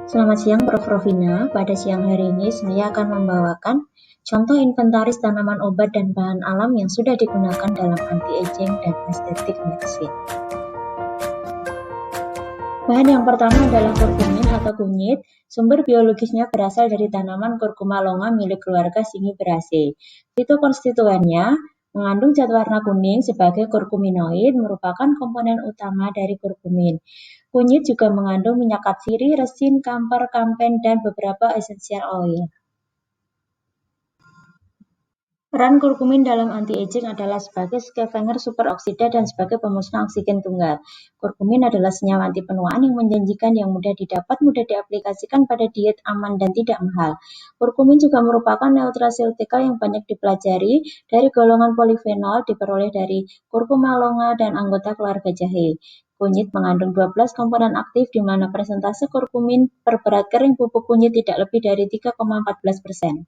Selamat siang Prof. Rovina. Pada siang hari ini saya akan membawakan contoh inventaris tanaman obat dan bahan alam yang sudah digunakan dalam anti-aging dan estetik medicine. Bahan yang pertama adalah kurkumin atau kunyit. Sumber biologisnya berasal dari tanaman Curcuma longa milik keluarga Zingiberaceae. Fitokonstituennya mengandung zat warna kuning sebagai kurkuminoid, merupakan komponen utama dari kurkumin. Kunyit juga mengandung minyak katsiri, resin, kamper, kampen, dan beberapa essential oil. Peran kurkumin dalam anti-aging adalah sebagai scavenger superoksida dan sebagai pemusnah oksigen tunggal. Kurkumin adalah senyawa anti penuaan yang menjanjikan, yang mudah didapat, mudah diaplikasikan pada diet, aman, dan tidak mahal. Kurkumin juga merupakan nutraceutikal yang banyak dipelajari dari golongan polifenol, diperoleh dari Curcuma longa dan anggota keluarga jahe. Kunyit mengandung 12 komponen aktif, di mana persentase kurkumin per berat kering pupuk kunyit tidak lebih dari 3,14%.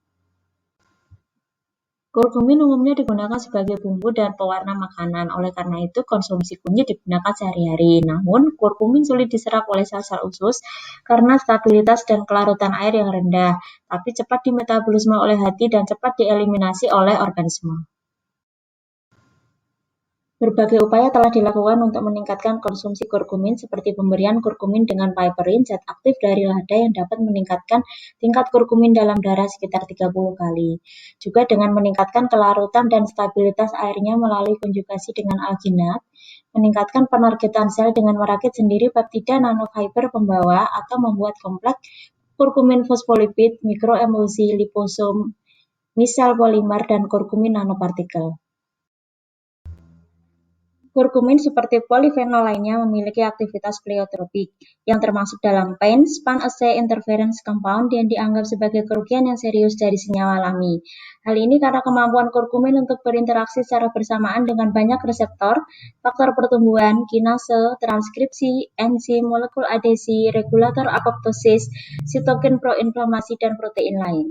Kurkumin umumnya digunakan sebagai bumbu dan pewarna makanan. Oleh karena itu, konsumsi kunyit digunakan sehari-hari. Namun, kurkumin sulit diserap oleh sel-sel usus karena stabilitas dan kelarutan air yang rendah, tapi cepat dimetabolisme oleh hati dan cepat dieliminasi oleh organisme. Berbagai upaya telah dilakukan untuk meningkatkan konsumsi kurkumin, seperti pemberian kurkumin dengan piperin, zat aktif dari lada yang dapat meningkatkan tingkat kurkumin dalam darah sekitar 30 kali. Juga dengan meningkatkan kelarutan dan stabilitas airnya melalui konjugasi dengan alginat, meningkatkan penargetan sel dengan merakit sendiri peptida nanofiber pembawa atau membuat kompleks kurkumin fosfolipid, mikroemulsi, liposom, misel polimer, dan kurkumin nanopartikel. Kurkumin seperti polifenol lainnya memiliki aktivitas pleiotropik, yang termasuk dalam pain span-assay interference compound yang dianggap sebagai kerugian yang serius dari senyawa alami. Hal ini karena kemampuan kurkumin untuk berinteraksi secara bersamaan dengan banyak reseptor, faktor pertumbuhan, kinase, transkripsi, enzim, molekul adesi, regulator apoptosis, sitokin proinflamasi, dan protein lain.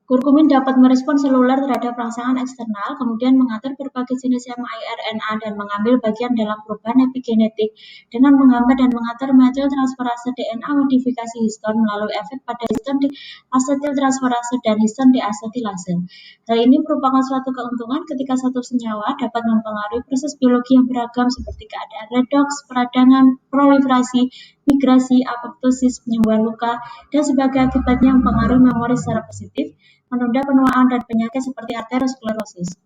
Kurkumin dapat merespon seluler terhadap rangsangan eksternal, kemudian mengatur berbagai jenis miRNA dan mengambil bagian dalam perubahan epigenetik dengan menghambat dan mengatur methyltransferase DNA modifikasi histon melalui efek pada histon diasetiltransferase dan histon diasetilase. Hal ini merupakan suatu keuntungan ketika satu senyawa dapat mempengaruhi proses biologi yang beragam seperti keadaan redoks, peradangan, proliferasi, migrasi, apoptosis, penyembuhan luka, dan sebagai akibatnya mempengaruhi memori secara positif, menunda penuaan dan penyakit seperti aterosklerosis.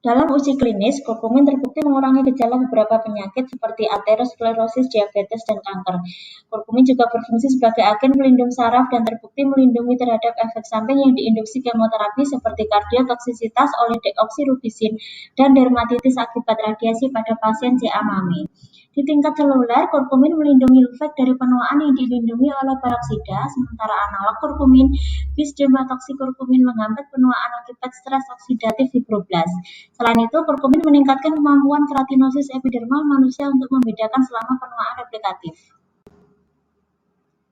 Dalam uji klinis, kurkumin terbukti mengurangi gejala beberapa penyakit seperti aterosklerosis, diabetes, dan kanker. Kurkumin juga berfungsi sebagai agen pelindung saraf dan terbukti melindungi terhadap efek samping yang diinduksi kemoterapi seperti kardiotoksisitas oleh deoksiribonuklin dan dermatitis akibat radiasi pada pasien CA mami. Di tingkat seluler, kurkumin melindungi lymphek dari penuaan yang dilindungi oleh peroksida, sementara analog kurkumin, bis-dematoksikurkumin, menghambat penuaan akibat stres oksidatif fibroblast. Selain itu, kurkumin meningkatkan kemampuan keratinosis epidermal manusia untuk membedakan selama penuaan replikatif.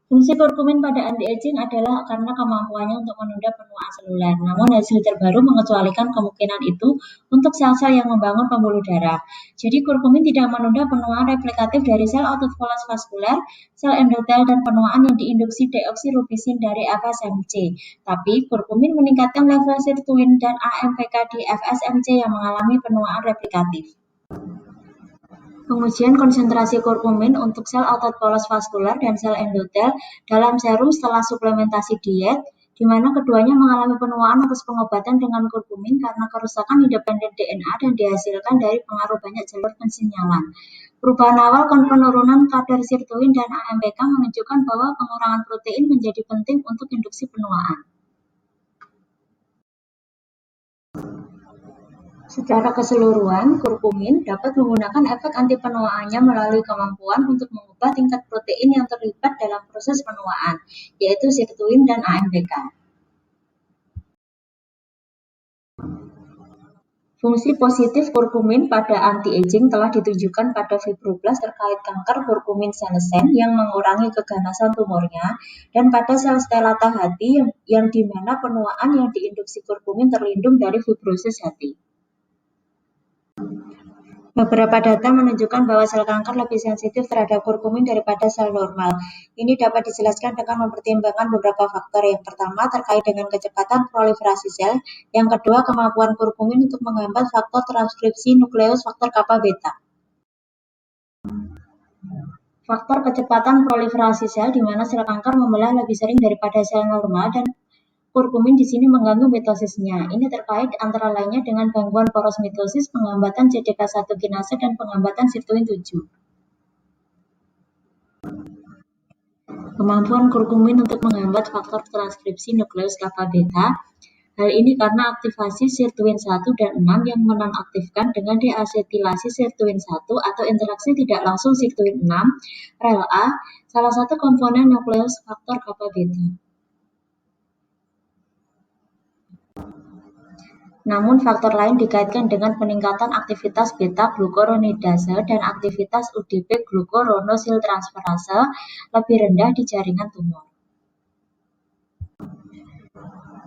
Fungsi kurkumin pada anti-aging adalah karena kemampuannya untuk menunda penuaan seluler. Namun hasil terbaru mengecualikan kemungkinan itu untuk sel-sel yang membangun pembuluh darah. Jadi kurkumin tidak menunda penuaan replikatif dari sel otot polos vaskuler, sel endotel, dan penuaan yang diinduksi deoksiribonuklin dari FSMC. Tapi kurkumin meningkatkan level sirtuin dan AMPK di FSMC yang mengalami penuaan replikatif. Pengujian konsentrasi kurkumin untuk sel otot polos vaskuler dan sel endotel dalam serum setelah suplementasi diet, di mana keduanya mengalami penuaan atas pengobatan dengan kurkumin karena kerusakan independen DNA dan dihasilkan dari pengaruh banyak jalur pensinyalan. Perubahan awal penurunan kadar sirtuin dan AMPK menunjukkan bahwa pengurangan protein menjadi penting untuk induksi penuaan. Secara keseluruhan, kurkumin dapat menggunakan efek anti penuaannya melalui kemampuan untuk mengubah tingkat protein yang terlibat dalam proses penuaan, yaitu sirtuin dan AMPK. Fungsi positif kurkumin pada anti-aging telah ditunjukkan pada fibroblast terkait kanker kurkumin senescent yang mengurangi keganasan tumornya, dan pada sel stelata hati yang di mana penuaan yang diinduksi kurkumin terlindung dari fibrosis hati. Beberapa data menunjukkan bahwa sel kanker lebih sensitif terhadap kurkumin daripada sel normal. Ini dapat dijelaskan dengan mempertimbangkan beberapa faktor. Yang pertama terkait dengan kecepatan proliferasi sel, yang kedua kemampuan kurkumin untuk menghambat faktor transkripsi nukleus faktor kappa beta. Faktor kecepatan proliferasi sel di mana sel kanker membelah lebih sering daripada sel normal dan kurkumin di sini mengganggu mitosisnya. Ini terkait antara lainnya dengan gangguan poros mitosis, penghambatan CDK1 kinase, dan penghambatan sirtuin 7. Kemampuan kurkumin untuk menghambat faktor transkripsi nukleus kappa beta. Hal ini karena aktivasi sirtuin 1 dan 6 yang menonaktifkan dengan deasetilasi sirtuin 1 atau interaksi tidak langsung sirtuin 6, rel A, salah satu komponen nukleus faktor kappa beta. Namun faktor lain dikaitkan dengan peningkatan aktivitas beta-glukuronidase dan aktivitas UDP-glukuronosiltransferase lebih rendah di jaringan tumor.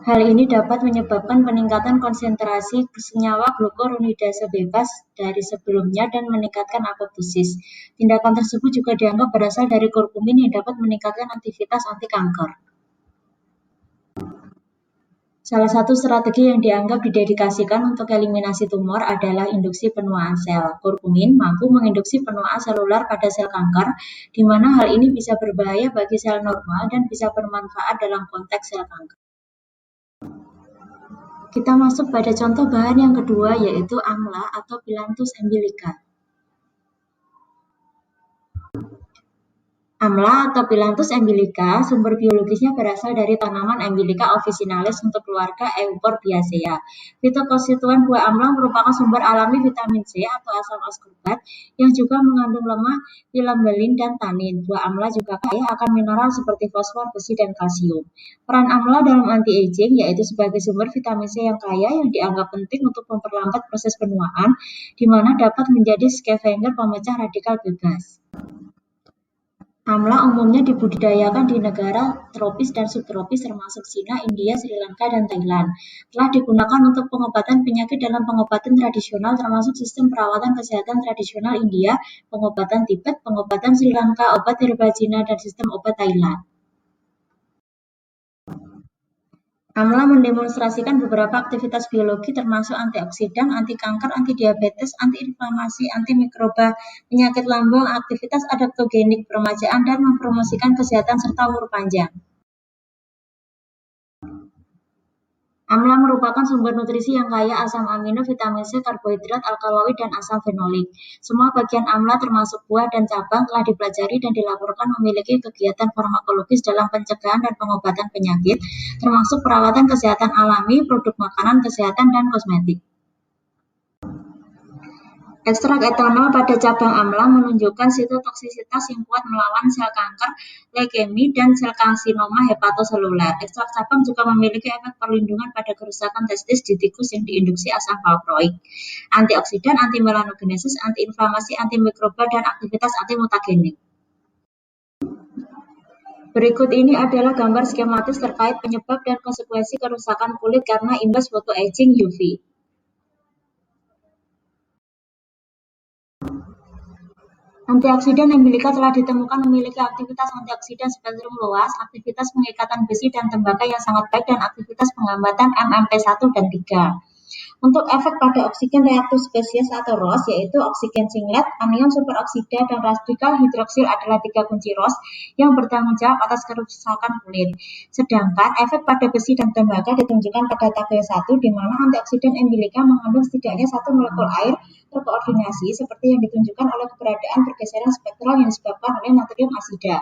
Hal ini dapat menyebabkan peningkatan konsentrasi senyawa glukuronidase bebas dari sebelumnya dan meningkatkan apoptosis. Tindakan tersebut juga dianggap berasal dari kurkumin yang dapat meningkatkan aktivitas anti-kanker. Salah satu strategi yang dianggap didedikasikan untuk eliminasi tumor adalah induksi penuaan sel. Kurkumin mampu menginduksi penuaan selular pada sel kanker, di mana hal ini bisa berbahaya bagi sel normal dan bisa bermanfaat dalam konteks sel kanker. Kita masuk pada contoh bahan yang kedua, yaitu amla atau Phyllanthus embilica. Amla atau Phyllanthus embilica, sumber biologisnya berasal dari tanaman Embilica officinalis untuk keluarga Euphorbiaceae. Fitokonstituen buah amla merupakan sumber alami vitamin C atau asam askorbat yang juga mengandung lemak, filambelin, dan tanin. Buah amla juga kaya akan mineral seperti fosfor, besi, dan kalsium. Peran amla dalam anti-aging yaitu sebagai sumber vitamin C yang kaya yang dianggap penting untuk memperlambat proses penuaan, di mana dapat menjadi scavenger pemecah radikal bebas. Amla umumnya dibudidayakan di negara tropis dan subtropis termasuk Cina, India, Sri Lanka, dan Thailand. Telah digunakan untuk pengobatan penyakit dalam pengobatan tradisional termasuk sistem perawatan kesehatan tradisional India, pengobatan Tibet, pengobatan Sri Lanka, obat herba Cina, dan sistem obat Thailand. Amla mendemonstrasikan beberapa aktivitas biologi termasuk antioksidan, anti-kanker, anti-diabetes, anti-inflamasi, antimikroba, penyakit lambung, aktivitas adaptogenik peremajaan, dan mempromosikan kesehatan serta umur panjang. Amla merupakan sumber nutrisi yang kaya asam amino, vitamin C, karbohidrat, alkaloid, dan asam fenolik. Semua bagian amla termasuk buah dan cabang telah dipelajari dan dilaporkan memiliki kegiatan farmakologis dalam pencegahan dan pengobatan penyakit, termasuk perawatan kesehatan alami, produk makanan, kesehatan, dan kosmetik. Ekstrak etanol pada cabang amla menunjukkan sitotoksisitas yang kuat melawan sel kanker, leukemi, dan sel karsinoma hepatoselular. Ekstrak cabang juga memiliki efek perlindungan pada kerusakan testis di tikus yang diinduksi asam valproik, antioksidan, antimelanogenesis, antiinflamasi, antimikroba, dan aktivitas antimutagenik. Berikut ini adalah gambar skematis terkait penyebab dan konsekuensi kerusakan kulit karena imbas photoaging UV. Antioksidan embilica telah ditemukan memiliki aktivitas antioksidan spektrum luas, aktivitas pengikatan besi dan tembaga yang sangat baik, dan aktivitas penghambatan MMP1 dan 3. Untuk efek pada oksigen reaktif spesies atau ROS, yaitu oksigen singlet, anion superoksida, dan radikal hidroksil adalah 3 kunci ROS yang bertanggung jawab atas kerusakan kulit. Sedangkan efek pada besi dan tembaga ditunjukkan pada tabel 1, di mana antioksidan embilica mengandung setidaknya 1 molekul air terkoordinasi seperti yang ditunjukkan oleh keberadaan pergeseran spektral yang disebabkan oleh natrium asida.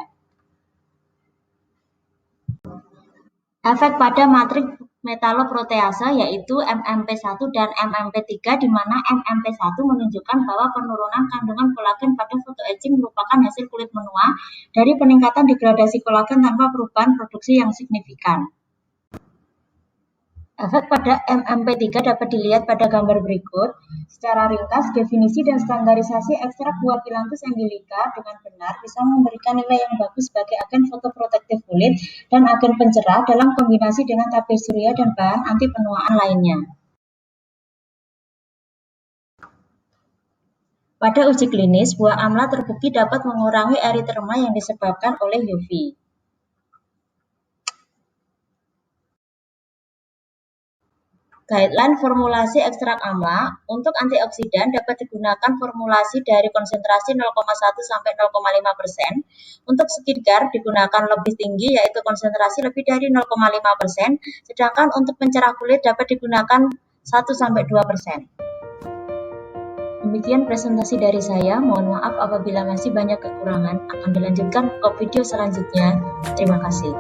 Efek pada matriks metaloprotease yaitu MMP1 dan MMP3, di mana MMP1 menunjukkan bahwa penurunan kandungan kolagen pada photoaging merupakan hasil kulit menua dari peningkatan degradasi kolagen tanpa perubahan produksi yang signifikan. Efek pada MMP3 dapat dilihat pada gambar berikut. Secara ringkas, definisi dan standarisasi ekstrak buah Phyllanthus embilica dengan benar bisa memberikan nilai yang bagus sebagai agen fotoprotektif kulit dan agen pencerah dalam kombinasi dengan tabir surya dan bahan anti penuaan lainnya. Pada uji klinis, buah amla terbukti dapat mengurangi eritema yang disebabkan oleh UV. Guideline formulasi ekstrak amla untuk antioksidan dapat digunakan formulasi dari konsentrasi 0,1 sampai 0,5%. Untuk skincare digunakan lebih tinggi yaitu konsentrasi lebih dari 0,5%, sedangkan untuk pencerah kulit dapat digunakan 1 sampai 2%. Demikian presentasi dari saya. Mohon maaf apabila masih banyak kekurangan. Akan dilanjutkan ke video selanjutnya. Terima kasih.